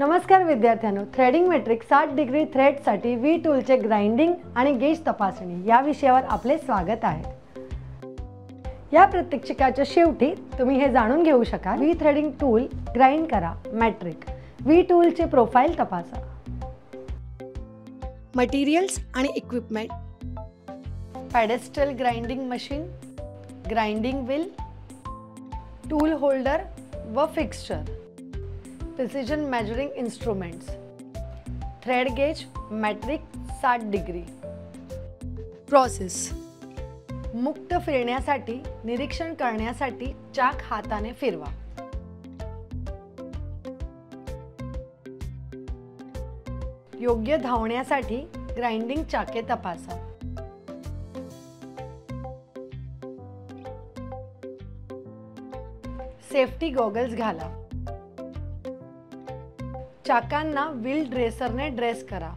नमस्कार विद्यार्थ्यांनो, threading metric 60 degree थ्रेडसाठी व्ही टूलचे ग्राइंडिंग आणि गेज तपासणी या विषयावर आपले स्वागत आहे। या प्रात्यक्षिकाच्या शेवटी तुम्ही हे जाणून घेऊ शकाल व्ही थ्रेडिंग टूल ग्राइंड करा, मॅट्रिक व्ही टूलचे प्रोफाइल तपासा। मटेरियल्स आणि equipment, pedestal grinding machine, grinding wheel, tool holder व fixture, precision measuring instruments, thread gauge, metric 60 degree. Process: मुक्त फिरण्यासाठी निरीक्षण करण्यासाठी चाक हाताने फिरवा। योग्य धावण्यासाठी ग्राइंडिंग चाके तपासा। सेफ्टी गॉगल्स घाला। चाकांना व्हील ड्रेसरने ड्रेस करा।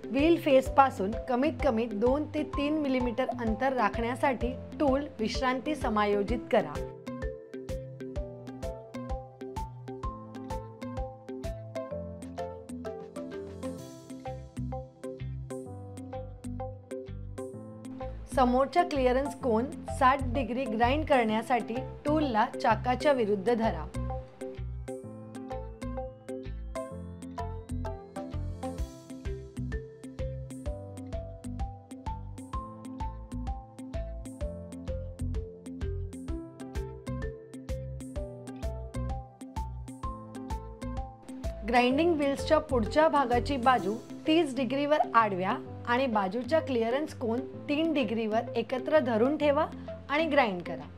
व्हील फेस पासून कमीत कमी 2 ते 3 मिलीमीटर अंतर राखण्यासाठी टूल विश्रांती समायोजित करा। समोरचा क्लिअरन्स कोन 60 डिग्री ग्राइंड करण्यासाठी टूलला चाकाच्या विरुद्ध धरा। ग्राइंडिंग व्हील्सच्या पुढच्या भागाची बाजू 30 डिग्रीवर आडव्या आणि बाजूच्या क्लिअरन्स कोन 3 डिग्रीवर एकत्र धरून ठेवा आणि ग्राइंड करा।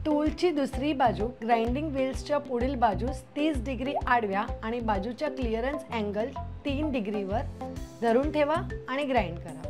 टूलची दुसरी बाजू ग्राइंडिंग व्हील्सच्या पुढील बाजूस 30 डिग्री आडव्या आणि बाजूच्या क्लिअरन्स अँगल 3 डिग्रीवर धरून ठेवा आणि ग्राइंड करा।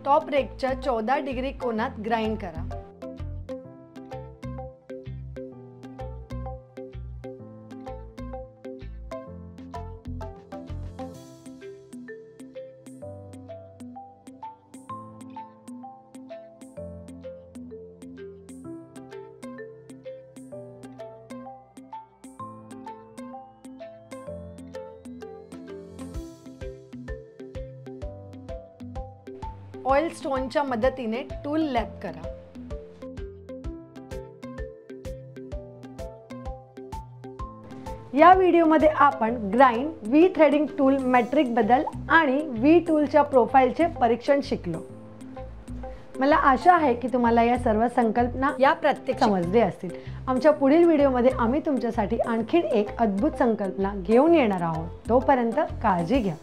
टॉप रेकच्या 14 डिग्री कोनात ग्राइंड करा। ऑइल स्टोनच्या मदतीने टूल लॅप करा। या व्हिडिओमध्ये आपण grind V threading tool metric बद्दल आणि व्ही टूलच्या प्रोफाइलचे परीक्षण शिकलो। मला आशा आहे की तुम्हाला या सर्व संकल्पना या प्रात्यक्षिक समजले असतील। आमच्या पुढील व्हिडिओमध्ये आम्ही तुमच्यासाठी आणखी एक अद्भुत संकल्पना घेऊन येणार आहोत। तोपर्यंत काळजी घ्या।